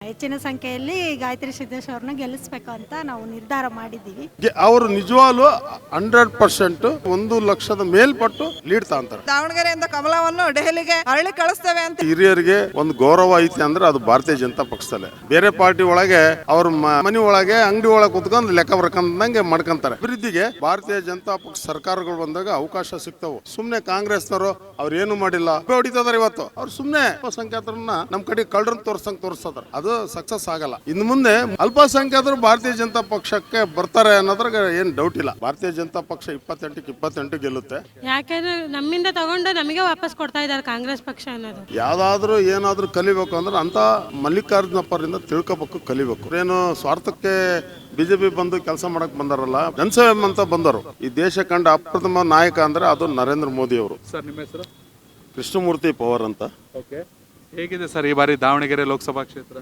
ಹೆಚ್ಚಿನ ಸಂಖ್ಯೆಯಲ್ಲಿ ಗಾಯತ್ರಿ ಸಿದ್ದೇಶ್ ಅವ್ರನ್ನ ಗೆಲ್ಲಿಸ್ಬೇಕು ಅಂತ ನಾವು ನಿರ್ಧಾರ ಮಾಡಿದ್ದೀವಿ. ಅವರು ನಿಜವಾಗ್ಲೂ 100% 1,00,000 ಮೇಲ್ಪಟ್ಟು ಲೀಡ್ ತಾಂತಾರೆ. ದಾವಣಗೆರೆಯಿಂದ ಕಮಲವನ್ನು ದೆಹಲಿಗೆ ಅರಳಿ ಕಳಿಸ್ತೇವೆ ಅಂತ ಹಿರಿಯರಿಗೆ ಒಂದು ಗೌರವ ಐತಿ ಅಂದ್ರೆ ಅದು ಭಾರತೀಯ ಜನತಾ ಪಕ್ಷದಲ್ಲೇ. ಬೇರೆ ಪಾರ್ಟಿ ಒಳಗೆ ಅವ್ರ ಮನೆ ಒಳಗೆ ಅಂಗಡಿ ಒಳಗೆ ಕುತ್ಕೊಂಡು ಲೆಕ್ಕ ಬರ್ಕೊಂಡಂಗೆ ಮಾಡ್ಕೊಂತಾರೆ. ಅಭಿವೃದ್ಧಿಗೆ ಭಾರತೀಯ ಜನತಾ ಪಕ್ಷ ಸರ್ಕಾರಗಳು ಬಂದಾಗ ಅವಕಾಶ ಸಿಗ್ತಾವು. ಸುಮ್ನೆ ಕಾಂಗ್ರೆಸ್ನವರು ಅವ್ರು ಏನು ಮಾಡಿಲ್ಲ ಹೊಡಿತದಾರೆ. ಇವತ್ತು ಅವ್ರು ಸುಮ್ನೆ ಅಲ್ಪಸಂಖ್ಯಾತರನ್ನ ನಮ್ ಕಡೆ ಕಳ್ಳರನ್ನ ತೋರ್ಸದಾರ. ಅದು ಸಕ್ಸಸ್ ಆಗಲ್ಲ. ಇನ್ನು ಮುಂದೆ ಅಲ್ಪಸಂಖ್ಯಾತರು ಭಾರತೀಯ ಜನತಾ ಪಕ್ಷಕ್ಕೆ ಬರ್ತಾರೆ ಅನ್ನೋದ್ರಾಗ ಏನ್ ಡೌಟ್ ಇಲ್ಲ. ಭಾರತೀಯ ಜನತಾ ಪಕ್ಷ 28ಕ್ಕೆ 28 ಗೆಲ್ಲುತ್ತೆ. ಯಾಕೆಂದ್ರೆ ನಮ್ಮಿಂದ ತಗೊಂಡು ನಮಗೆ ವಾಪಸ್ ಕೊಡ್ತಾ ಇದ್ದಾರೆ ಕಾಂಗ್ರೆಸ್ ಪಕ್ಷ ಅನ್ನೋದು. ಯಾವ್ದಾದ್ರು ಏನಾದ್ರು ಕಲಿಬೇಕು ಅಂದ್ರೆ ಅಂತ ಮಲ್ಲಿಕಾರ್ಜುನಪ್ಪರಿಂದ ತಿಳ್ಕೋಬೇಕು, ಕಲಿಬೇಕು. ಏನು ಸ್ವಾರ್ಥಕ್ಕೆ ಬಿಜೆಪಿ ಬಂದು ಕೆಲಸ ಮಾಡಕ್ ಬಂದಾರಲ್ಲ, ಜನಸೇವೆ ಅಂತ ಬಂದರು. ಈ ದೇಶ ಕಂಡ ಅಪ್ರಥಮ ನಾಯಕ ಅಂದ್ರೆ ಅದು ನರೇಂದ್ರ ಮೋದಿ ಅವರು. ಸರ್, ನಿಮ್ಮ ಹೆಸರು? ಕೃಷ್ಣಮೂರ್ತಿ ಪವಾರ್ ಅಂತ. ಓಕೆ, ಹೇಗಿದೆ ಸರ್ ಈ ಬಾರಿ ದಾವಣಗೆರೆ ಲೋಕಸಭಾ ಕ್ಷೇತ್ರ?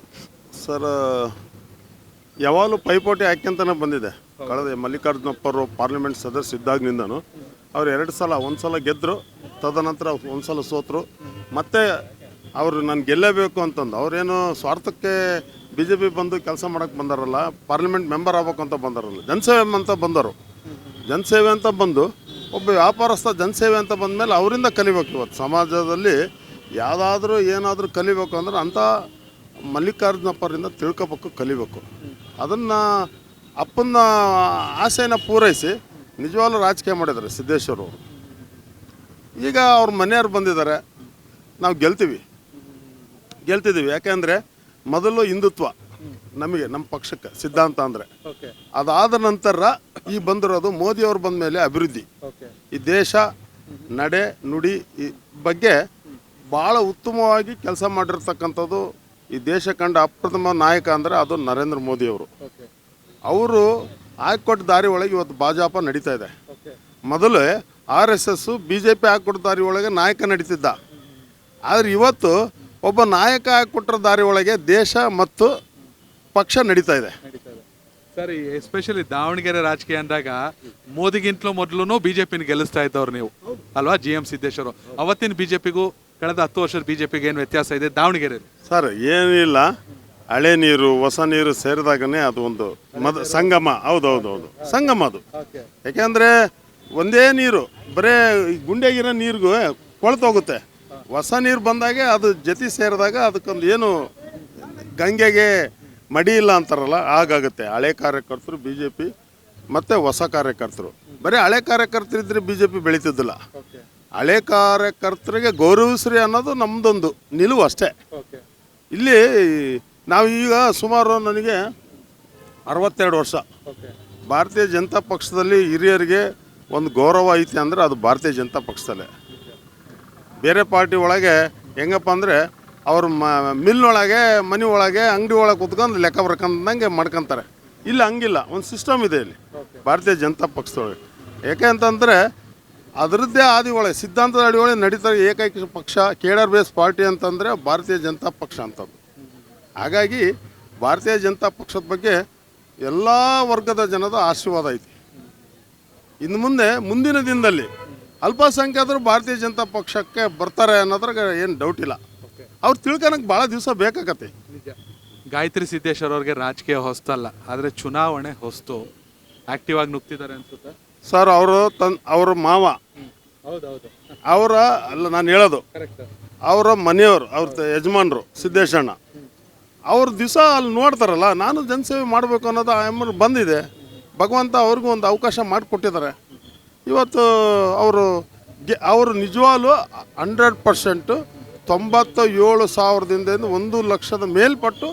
ಸರ್, ಯಾವಾಗಲೂ ಪೈಪೋಟಿ ಹಾಕ್ಯಂತಾನೆ ಬಂದಿದೆ. ಕಳೆದ ಮಲ್ಲಿಕಾರ್ಜುನಪ್ಪರು ಪಾರ್ಲಿಮೆಂಟ್ ಸದಸ್ಯ ಇದ್ದಾಗಿನಿಂದನು ಅವ್ರು 2 ಸಲ, ಒಂದು ಸಲ ಗೆದ್ದರು, ತದನಂತರ ಒಂದು ಸಲ ಸೋತರು. ಮತ್ತೆ ಅವರು ನಾನು ಗೆಲ್ಲೇಬೇಕು ಅಂತಂದು ಅವ್ರೇನು ಸ್ವಾರ್ಥಕ್ಕೆ ಬಿಜೆಪಿ ಬಂದು ಕೆಲಸ ಮಾಡಕ್ಕೆ ಬಂದಾರಲ್ಲ, ಪಾರ್ಲಿಮೆಂಟ್ ಮೆಂಬರ್ ಆಗ್ಬೇಕು ಅಂತ ಬಂದಾರಲ್ಲ, ಜನಸೇವೆ ಅಂತ ಬಂದರು. ಜನಸೇವೆ ಅಂತ ಬಂದು ಒಬ್ಬ ವ್ಯಾಪಾರಸ್ಥ ಜನಸೇವೆ ಅಂತ ಬಂದಮೇಲೆ ಅವರಿಂದ ಕಲಿಬೇಕು. ಇವತ್ತು ಸಮಾಜದಲ್ಲಿ ಯಾವುದಾದ್ರೂ ಏನಾದರೂ ಕಲಿಬೇಕು ಅಂದ್ರೆ ಅಂಥ ಮಲ್ಲಿಕಾರ್ಜುನಪ್ಪರಿಂದ ತಿಳ್ಕೊಬೇಕು, ಕಲಿಬೇಕು. ಅದನ್ನು ಅಪ್ಪನ ಆಸೆನ ಪೂರೈಸಿ ನಿಜವಾಗ್ಲೂ ರಾಜಕೀಯ ಮಾಡಿದ್ದಾರೆ ಸಿದ್ದೇಶ್ವರ ಅವರು. ಈಗ ಅವ್ರ ಮನೆಯವ್ರು ಬಂದಿದ್ದಾರೆ, ನಾವು ಗೆಲ್ತಿದ್ದೀವಿ. ಯಾಕೆಂದರೆ ಮೊದಲು ಹಿಂದುತ್ವ ನಮಗೆ, ನಮ್ಮ ಪಕ್ಷಕ್ಕೆ ಸಿದ್ಧಾಂತ ಅಂದರೆ. ಅದಾದ ನಂತರ ಈ ಬಂದಿರೋದು ಮೋದಿಯವರು ಬಂದ ಮೇಲೆ ಅಭಿವೃದ್ಧಿ. ಈ ದೇಶ ನಡೆ ನುಡಿ ಈ ಬಗ್ಗೆ ಭಾಳ ಉತ್ತಮವಾಗಿ ಕೆಲಸ ಮಾಡಿರ್ತಕ್ಕಂಥದ್ದು ಈ ದೇಶ ಕಂಡ ಅಪ್ರಥಮ ನಾಯಕ ಅಂದರೆ ಅದು ನರೇಂದ್ರ ಮೋದಿಯವರು. ಅವರು ಹಾಕಿಕೊಟ್ಟ ದಾರಿ ಒಳಗೆ ಇವತ್ತು ಭಾಜಪ ನಡೀತಾ ಇದೆ. ಮೊದಲು RSS BJP ಹಾಕಿಕೊಟ್ಟ ದಾರಿ ಒಳಗೆ ನಾಯಕ ನಡೀತಿದ್ದ. ಆದರೆ ಇವತ್ತು ಒಬ್ಬ ನಾಯಕ ಹಾಕಿಕೊಟ್ಟ ದಾರಿ ಒಳಗೆ ದೇಶ ಮತ್ತು ಪಕ್ಷ ನಡೀತಾ ಇದೆ. ಸರ್, ಎಸ್ಪೆಷಲಿ ದಾವಣಗೆರೆ ರಾಜಕೀಯ ಅಂದಾಗ ಮೋದಿಗಿಂತಲೂ ಮೊದಲು ಬಿಜೆಪಿನ ಗೆಲ್ಲಿಸ್ತಾ ಇದ್ದವ್ರು ನೀವು ಅಲ್ವಾ? GM ಸಿದ್ದೇಶ್ವರು. ಅವತ್ತಿನ ಬಿಜೆಪಿಗೂ ಕಳೆದ 10 ವರ್ಷದ ಬಿಜೆಪಿಗೆ ಏನು ವ್ಯತ್ಯಾಸ ಇದೆ ದಾವಣಗೆರೆ? ಸರ್, ಏನಿಲ್ಲ, ಹಳೆ ನೀರು ಹೊಸ ನೀರು ಸೇರಿದಾಗನೇ ಅದು ಒಂದು ಸಂಗಮ. ಹೌದೌದು, ಸಂಗಮ ಅದು. ಯಾಕೆಂದರೆ ಒಂದೇ ನೀರು ಬರೇ ಗುಂಡೆಗಿರೋ ನೀರಿಗೂ ಕೊಳ್ತೋಗುತ್ತೆ. ಹೊಸ ನೀರು ಬಂದಾಗೆ ಅದು ಜೊತೆ ಸೇರಿದಾಗ ಅದಕ್ಕೊಂದು ಏನು ಗಂಗೆಗೆ ಮಡಿ ಇಲ್ಲ ಅಂತಾರಲ್ಲ, ಹಾಗಾಗುತ್ತೆ. ಹಳೆ ಕಾರ್ಯಕರ್ತರು BJP ಮತ್ತು ಹೊಸ ಕಾರ್ಯಕರ್ತರು. ಬರೀ ಹಳೆ ಕಾರ್ಯಕರ್ತರಿದ್ರೆ BJP ಬೆಳೀತಿದ್ದಿಲ್ಲ. ಹಳೆ ಕಾರ್ಯಕರ್ತರಿಗೆ ಗೌರವಿಸ್ರಿ ಅನ್ನೋದು ನಮ್ಮದೊಂದು ನಿಲುವು ಅಷ್ಟೇ. ಇಲ್ಲಿ ನಾವು ಈಗ ಸುಮಾರು ನನಗೆ 62 ವರ್ಷ. ಭಾರತೀಯ ಜನತಾ ಪಕ್ಷದಲ್ಲಿ ಹಿರಿಯರಿಗೆ ಒಂದು ಗೌರವ ಐತಿ ಅಂದರೆ ಅದು ಭಾರತೀಯ ಜನತಾ ಪಕ್ಷದಲ್ಲೇ. ಬೇರೆ ಪಾರ್ಟಿ ಒಳಗೆ ಹೆಂಗಪ್ಪ ಅಂದರೆ ಅವ್ರ ಮಿಲ್ನೊಳಗೆ ಮನೆ ಒಳಗೆ ಅಂಗಡಿ ಒಳಗೆ ಕುತ್ಕೊಂಡು ಲೆಕ್ಕ ಬರ್ಕೊಂಡಂಗೆ ಮಾಡ್ಕೊತಾರೆ. ಇಲ್ಲಿ ಹಂಗಿಲ್ಲ, ಒಂದು ಸಿಸ್ಟಮ್ ಇದೆ ಇಲ್ಲಿ ಭಾರತೀಯ ಜನತಾ ಪಕ್ಷದೊಳಗೆ. ಯಾಕೆ ಅಂತಂದರೆ ಅದರದ್ದೇ ಆದಿ ಒಳಗೆ ಸಿದ್ಧಾಂತದ ಅಡಿ ಒಳಗೆ ನಡೀತಾರೆ. ಏಕೈಕ ಪಕ್ಷ ಕೇಡರ್ ಬೇಸ್ ಪಾರ್ಟಿ ಅಂತಂದರೆ ಭಾರತೀಯ ಜನತಾ ಪಕ್ಷ ಅಂತದ್ದು. ಹಾಗಾಗಿ ಭಾರತೀಯ ಜನತಾ ಪಕ್ಷದ ಬಗ್ಗೆ ಎಲ್ಲ ವರ್ಗದ ಜನದ ಆಶೀರ್ವಾದ ಐತಿ. ಇನ್ನು ಮುಂದಿನ ದಿನದಲ್ಲಿ ಅಲ್ಪಸಂಖ್ಯಾತರು ಭಾರತೀಯ ಜನತಾ ಪಕ್ಷಕ್ಕೆ ಬರ್ತಾರೆ ಅನ್ನೋದ್ರಾಗ ಏನು ಡೌಟ್ ಇಲ್ಲ. ಅವ್ರು ತಿಳ್ಕೊಳಕ್ಕೆ ಭಾಳ ದಿವಸ ಬೇಕಾಗತ್ತೆ. ಗಾಯತ್ರಿ ಸಿದ್ದೇಶ್ವರ ಅವ್ರಿಗೆ ರಾಜಕೀಯ ಹೊಸ್ತಲ್ಲ, ಆದರೆ ಚುನಾವಣೆ ಹೊಸ್ತು. ಆಕ್ಟಿವ್ ಆಗಿ ನುಗ್ತಿದ್ದಾರೆ ಅನ್ಸುತ್ತೆ ಸರ್. ಅವ್ರ ಮಾವ ಅವರ ಅಲ್ಲ, ನಾನು ಹೇಳೋದು ಅವರ ಮನೆಯವರು, ಅವ್ರ ಯಜಮಾನರು ಸಿದ್ದೇಶಣ್ಣ, ಅವ್ರ ದಿವಸ ಅಲ್ಲಿ ನೋಡ್ತಾರಲ್ಲ, ನಾನು ಜನಸೇವೆ ಮಾಡಬೇಕು ಅನ್ನೋದು ಆಯಮ್ಮರು ಬಂದಿದೆ. ಭಗವಂತ ಅವ್ರಿಗೂ ಒಂದು ಅವಕಾಶ ಮಾಡಿಕೊಟ್ಟಿದ್ದಾರೆ. ಇವತ್ತು ಅವರು ನಿಜವಾಗ್ಲೂ 100% 97,000ದಿಂದ 1,00,000 ಮೇಲ್ಪಟ್ಟು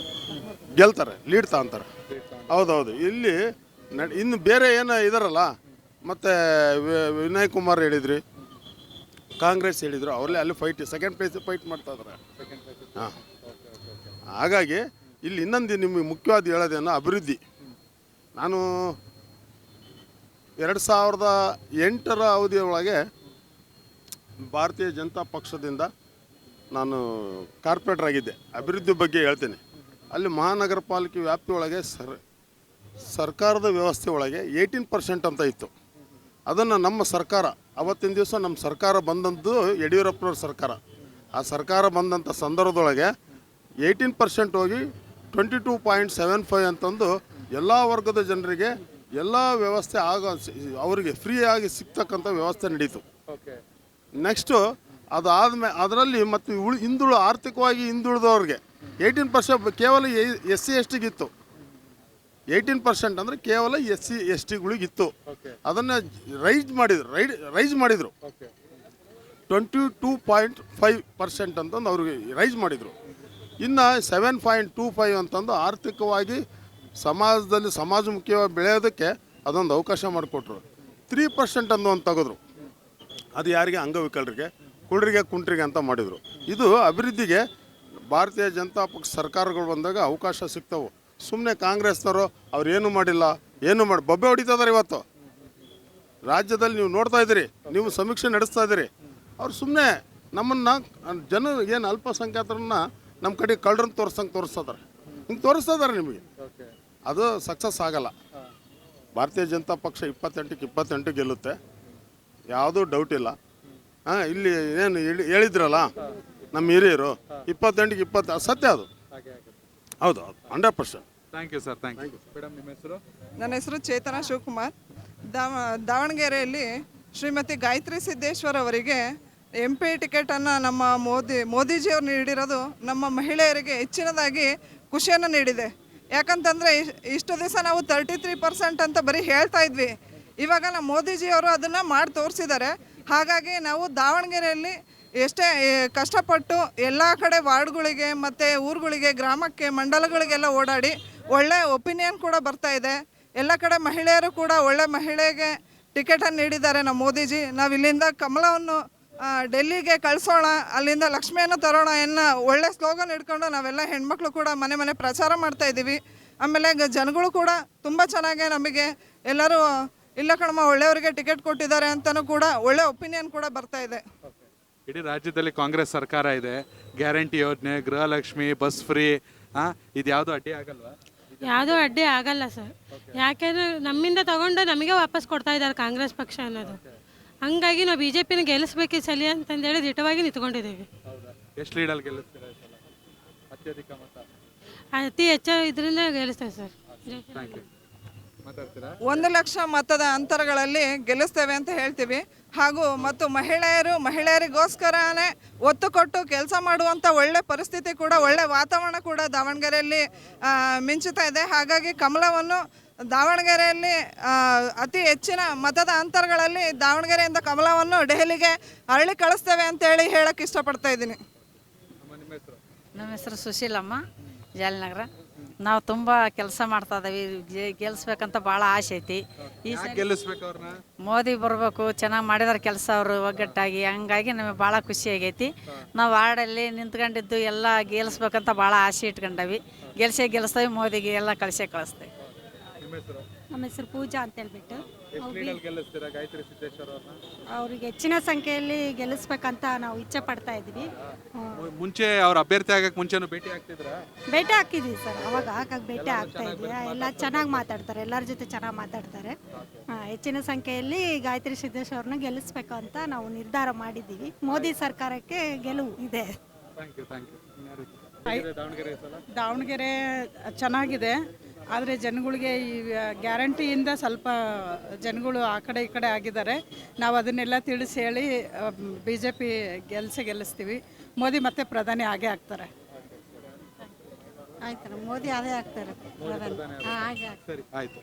ಗೆಲ್ತಾರೆ, ಲೀಡ್ ತಾಂತಾರೆ. ಹೌದೌದು. ಇಲ್ಲಿ ಇನ್ನು ಬೇರೆ ಏನೋ ಇದಾರಲ್ಲ, ಮತ್ತು ವಿನಯ್ ಕುಮಾರ್ ಹೇಳಿದ್ರಿ, ಕಾಂಗ್ರೆಸ್ ಹೇಳಿದ್ರು, ಅವರಲ್ಲೇ ಅಲ್ಲಿ ಸೆಕೆಂಡ್ ಪ್ಲೇಸ್ ಫೈಟ್ ಮಾಡ್ತಾ ಇದ್ದಾರೆ. ಹಾಂ, ಹಾಗಾಗಿ ಇಲ್ಲಿ ಇನ್ನೊಂದು ನಿಮಗೆ ಮುಖ್ಯವಾದ ಹೇಳೋದೇನೋ ಅಭಿವೃದ್ಧಿ. ನಾನು 2008ರ ಅವಧಿಯೊಳಗೆ ಭಾರತೀಯ ಜನತಾ ಪಕ್ಷದಿಂದ ನಾನು ಕಾರ್ಪೊರೇಟರ್ ಆಗಿದ್ದೆ. ಅಭಿವೃದ್ಧಿ ಬಗ್ಗೆ ಹೇಳ್ತೇನೆ. ಅಲ್ಲಿ ಮಹಾನಗರ ಪಾಲಿಕೆ ವ್ಯಾಪ್ತಿಯೊಳಗೆ ಸರ್ಕಾರದ ವ್ಯವಸ್ಥೆ ಒಳಗೆ 18% ಅಂತ ಇತ್ತು. ಅದನ್ನು ನಮ್ಮ ಸರ್ಕಾರ, ಅವತ್ತಿನ ದಿವಸ ನಮ್ಮ ಸರ್ಕಾರ ಬಂದದ್ದು ಯಡಿಯೂರಪ್ಪನವ್ರ ಸರ್ಕಾರ. ಆ ಸರ್ಕಾರ ಬಂದಂಥ ಸಂದರ್ಭದೊಳಗೆ 18% ಹೋಗಿ 22.75 ಅಂತಂದು ಎಲ್ಲ ವರ್ಗದ ಜನರಿಗೆ ಎಲ್ಲ ವ್ಯವಸ್ಥೆ ಅವರಿಗೆ ಫ್ರೀಯಾಗಿ ಸಿಗ್ತಕ್ಕಂಥ ವ್ಯವಸ್ಥೆ ನಡೀತು. ನೆಕ್ಸ್ಟು ಅದಾದಮೇಲೆ ಅದರಲ್ಲಿ ಮತ್ತು ಆರ್ಥಿಕವಾಗಿ ಹಿಂದುಳಿದವ್ರಿಗೆ 18% ಕೇವಲ SC/ST ಗಿತ್ತು. 18% ಅಂದರೆ ಕೇವಲ SC/ST ಗಳಿಗಿತ್ತು. ಅದನ್ನು ರೈಸ್ ಮಾಡಿದರು 22.5% ಅಂತಂದು ಅವ್ರಿಗೆ ರೈಸ್ ಮಾಡಿದರು. ಇನ್ನು 7.25 ಅಂತಂದು ಆರ್ಥಿಕವಾಗಿ ಸಮಾಜಮುಖಿಯಾಗಿ ಬೆಳೆಯೋದಕ್ಕೆ ಅದೊಂದು ಅವಕಾಶ ಮಾಡಿಕೊಟ್ರು. 3% ಅನ್ನೋದು ತೆಗೆದ್ರು. ಅದು ಯಾರಿಗೆ? ಅಂಗವಿಕಲರಿಗೆ, ಕುಂಟ್ರಿಗೆ ಅಂತ ಮಾಡಿದರು. ಇದು ಅಭಿವೃದ್ಧಿಗೆ ಭಾರತೀಯ ಜನತಾ ಪಕ್ಷ ಸರ್ಕಾರಗಳು ಬಂದಾಗ ಅವಕಾಶ ಸಿಗ್ತವೆ. ಸುಮ್ಮನೆ ಕಾಂಗ್ರೆಸ್ನವರು ಅವ್ರು ಏನು ಮಾಡಿಲ್ಲ, ಬೊಬ್ಬೆ ಹೊಡಿತಿದ್ದಾರೆ. ಇವತ್ತು ರಾಜ್ಯದಲ್ಲಿ ನೀವು ನೋಡ್ತಾ ಇದ್ದೀರಿ, ನೀವು ಸಮೀಕ್ಷೆ ನಡೆಸ್ತಾ ಇದ್ದೀರಿ. ಅವ್ರು ಸುಮ್ಮನೆ ನಮ್ಮನ್ನು ಏನು ಅಲ್ಪಸಂಖ್ಯಾತರನ್ನ ನಮ್ಮ ಕಡೆ ಕಳ್ಳರನ್ನು ತೋರಿಸ್ತಾರೆ. ಹಿಂಗೆ ತೋರಿಸ್ತಾ ಇದ್ದಾರೆ ನಿಮಗೆ. ಅದು ಸಕ್ಸಸ್ ಆಗಲ್ಲ. ಭಾರತೀಯ ಜನತಾ ಪಕ್ಷ 28ಕ್ಕೆ 28 ಗೆಲ್ಲುತ್ತೆ, ಯಾವುದೂ ಡೌಟ್ ಇಲ್ಲ. ಇಲ್ಲಿ ಏನು ಹೇಳಿದ್ರಲ್ಲ ನಮ್ಮ ಹಿರಿಯರು 28ಕ್ಕೆ 20 ಸತ್ಯ ಅದು. ಹೌದು 100%. Thank you sir, thank you. Madam, ನಿಮ್ಮ ಹೆಸರು? ನನ್ನ ಹೆಸರು ಚೇತನಾ ಶಿವಕುಮಾರ್. ದಾವಣಗೆರೆಯಲ್ಲಿ ಶ್ರೀಮತಿ ಗಾಯತ್ರಿ ಸಿದ್ದೇಶ್ವರ್ ಅವರಿಗೆ MP ಟಿಕೆಟನ್ನು ನಮ್ಮ ಮೋದಿಜಿಯವರು ನೀಡಿರೋದು ನಮ್ಮ ಮಹಿಳೆಯರಿಗೆ ಹೆಚ್ಚಿನದಾಗಿ ಖುಷಿಯನ್ನು ನೀಡಿದೆ. ಯಾಕಂತಂದರೆ ಇಷ್ಟು ದಿವಸ ನಾವು 33% ಅಂತ ಬರೀ ಹೇಳ್ತಾ ಇದ್ವಿ. ಇವಾಗ ನಮ್ಮ ಮೋದಿಜಿಯವರು ಅದನ್ನು ಮಾಡಿ ತೋರಿಸಿದ್ದಾರೆ. ಹಾಗಾಗಿ ನಾವು ದಾವಣಗೆರೆಯಲ್ಲಿ ಎಷ್ಟೇ ಕಷ್ಟಪಟ್ಟು ಎಲ್ಲ ಕಡೆ ವಾರ್ಡ್ಗಳಿಗೆ ಮತ್ತು ಊರುಗಳಿಗೆ, ಗ್ರಾಮಕ್ಕೆ, ಮಂಡಲಗಳಿಗೆಲ್ಲ ಓಡಾಡಿ ಒಳ್ಳೆ ಒಪಿನಿಯನ್ ಕೂಡ ಬರ್ತಾ ಇದೆ. ಎಲ್ಲ ಕಡೆ ಮಹಿಳೆಯರು ಕೂಡ ಒಳ್ಳೆ ಮಹಿಳೆಗೆ ಟಿಕೆಟನ್ನು ನೀಡಿದ್ದಾರೆ ನಮ್ಮ ಮೋದಿಜಿ. ನಾವು ಇಲ್ಲಿಂದ ಕಮಲವನ್ನು ಡೆಲ್ಲಿಗೆ ಕಳಿಸೋಣ, ಅಲ್ಲಿಂದ ಲಕ್ಷ್ಮಿಯನ್ನು ತರೋಣ ಎನ್ನೋ ಒಳ್ಳೆ ಸ್ಲೋಗನ್ ಇಟ್ಕೊಂಡು ನಾವೆಲ್ಲ ಹೆಣ್ಮಕ್ಳು ಕೂಡ ಮನೆ ಪ್ರಚಾರ ಮಾಡ್ತಾ ಇದ್ದೀವಿ. ಆಮೇಲೆ ಜನಗಳು ಕೂಡ ತುಂಬ ಚೆನ್ನಾಗಿ ನಮಗೆ ಎಲ್ಲರೂ ಇಲ್ಲ ಕಣಮ್ಮ ಒಳ್ಳೆಯವರಿಗೆ ಟಿಕೆಟ್ ಕೊಟ್ಟಿದ್ದಾರೆ ಅಂತಲೂ ಕೂಡ ಒಳ್ಳೆ ಒಪಿನಿಯನ್ ಕೂಡ ಬರ್ತಾ ಇದೆ. ಇಡೀ ರಾಜ್ಯದಲ್ಲಿ ಕಾಂಗ್ರೆಸ್ ಸರ್ಕಾರ ಇದೆ. ಗ್ಯಾರಂಟಿ ಯೋಜನೆ, ಗೃಹಲಕ್ಷ್ಮಿ, ಬಸ್ ಫ್ರೀ, ಇದು ಯಾವುದು ಅಡ್ಡಿ ಆಗಲ್ವಾ? ಯಾವುದೂ ಅಡ್ಡಿ ಆಗಲ್ಲ ಸರ್. ಯಾಕೆಂದರೆ ನಮ್ಮಿಂದ ತಗೊಂಡು ನಮಗೆ ವಾಪಸ್ ಕೊಡ್ತಾ ಇದ್ದಾರೆ ಕಾಂಗ್ರೆಸ್ ಪಕ್ಷ ಅನ್ನೋದು. ಹಂಗಾಗಿ ನಾವು BJPನ ಗೆಲ್ಲಿಸ್ಬೇಕು ಈ ಸಲ ಅಂತಂದೇಳಿ ದಿಟ್ಟವಾಗಿ ನಿಂತ್ಕೊಂಡಿದ್ದೀವಿ. ಎಷ್ಟು ಲೀಡಲ್ಲಿ ಗೆಲ್ಲಿಸ್ತೀರಾ? ಅತ್ಯಧಿಕ ಮತ ಅತಿ ಹೆಚ್ಚು ಇದರಿಂದ ಗೆಲ್ಲಿಸ್ತೇವೆ ಸರ್. ಮಾತಾಡ್ತೀರಾ? 1 ಲಕ್ಷ ಮತದ ಅಂತರಗಳಲ್ಲಿ ಗೆಲ್ಲಿಸ್ತೇವೆ ಅಂತ ಹೇಳ್ತೀವಿ. ಮತ್ತು ಮಹಿಳೆಯರಿಗೋಸ್ಕರನೇ ಒತ್ತು ಕೊಟ್ಟು ಕೆಲಸ ಮಾಡುವಂಥ ಒಳ್ಳೆ ಪರಿಸ್ಥಿತಿ ಕೂಡ, ಒಳ್ಳೆ ವಾತಾವರಣ ಕೂಡ ದಾವಣಗೆರೆಯಲ್ಲಿ ಮಿಂಚುತ್ತಾ ಇದೆ. ಹಾಗಾಗಿ ಕಮಲವನ್ನು ದಾವಣಗೆರೆಯಲ್ಲಿ ಅತಿ ಹೆಚ್ಚಿನ ಮತದ ಅಂತರಗಳಲ್ಲಿ ದಾವಣಗೆರೆಯಿಂದ ಕಮಲವನ್ನು ದೆಹಲಿಗೆ ಅರಳಿ ಕಳಿಸ್ತೇವೆ ಅಂತೇಳಿ ಹೇಳಕ್ಕೆ ಇಷ್ಟಪಡ್ತಾ ಇದ್ದೀನಿ. ನಮ್ಮ ಹೆಸರು ಸುಶೀಲಮ್ಮ, ಜಾಲಿನಗರ. ನಾವು ತುಂಬ ಕೆಲಸ ಮಾಡ್ತಾ ಇದ್ದೀವಿ. ಗೆಲ್ಲಿಸ್ಬೇಕಂತ ಭಾಳ ಆಸೆ ಐತಿ. ಈ ಗೆಲ್ಲಿಸ್ಬೇಕು ಅವ್ರನ್ನ. ಮೋದಿ ಬರಬೇಕು, ಚೆನ್ನಾಗಿ ಮಾಡಿದಾರೆ ಕೆಲಸ ಅವರು ಒಗ್ಗಟ್ಟಾಗಿ. ಹಂಗಾಗಿ ನಮಗೆ ಭಾಳ ಖುಷಿ ಆಗೈತಿ. ನಾವು ವಾರ್ಡಲ್ಲಿ ನಿಂತ್ಕೊಂಡಿದ್ದು ಎಲ್ಲ ಗೆಲ್ಲಿಸ್ಬೇಕಂತ ಭಾಳ ಆಸೆ ಇಟ್ಕೊಂಡವಿ. ಗೆಲ್ಲಿಸ್ತೇವೆ, ಮೋದಿಗೆ ಎಲ್ಲ ಕಳಿಸ್ತೇವೆ. ನಮ್ಮ ಹೆಸರು ಪೂಜಾ ಅಂತ ಹೇಳ್ಬಿಟ್ಟು ಗಾಯತ್ರಿ ಅವ್ರಿಗೆ ಹೆಚ್ಚಿನ ಸಂಖ್ಯೆಯಲ್ಲಿ ಗೆಲ್ಲಿಸ್ಬೇಕಂತ ನಾವು ಇಚ್ಛೆ ಪಡ್ತಾ ಇದ್ವಿ. ಮುಂಚೆ ಅವ್ರ ಅಭ್ಯರ್ಥಿ ಆಗಕ್ಕೆ ಮುಂಚೆನೂ ಭೇಟಿ ಹಾಕಿದ್ವಿ ಸರ್. ಅವಾಗ ಭೇಟಿ ಆಗ್ತಾ ಇದ್ವಿ. ಎಲ್ಲ ಚೆನ್ನಾಗಿ ಮಾತಾಡ್ತಾರೆ, ಎಲ್ಲರ ಜೊತೆ ಚೆನ್ನಾಗಿ ಮಾತಾಡ್ತಾರೆ. ಹೆಚ್ಚಿನ ಸಂಖ್ಯೆಯಲ್ಲಿ ಗಾಯತ್ರಿ ಸಿದ್ದೇಶ್ವರನ್ನ ಗೆಲ್ಲಿಸ್ಬೇಕು ಅಂತ ನಾವು ನಿರ್ಧಾರ ಮಾಡಿದ್ದೀವಿ. ಮೋದಿ ಸರ್ಕಾರಕ್ಕೆ ಗೆಲುವು ಇದೆ. ದಾವಣಗೆರೆ ಚೆನ್ನಾಗಿದೆ. ಆದರೆ ಜನಗಳಿಗೆ ಈ ಗ್ಯಾರಂಟಿಯಿಂದ ಸ್ವಲ್ಪ ಜನಗಳು ಆ ಕಡೆ ಈ ಕಡೆ ಆಗಿದ್ದಾರೆ. ನಾವು ಅದನ್ನೆಲ್ಲ ತಿಳಿಸಿ ಹೇಳಿ BJP ಗೆಲ್ಲಿಸ್ತೀವಿ. ಮೋದಿ ಮತ್ತೆ ಪ್ರಧಾನಿ ಆಗೇ ಆಗ್ತಾರೆ. ಆಯ್ತು, ಮೋದಿ ಅದೇ ಆಗ್ತಾರೆ ಪ್ರಧಾನಿ. ಹಾಗೆ ಆಯ್ತು.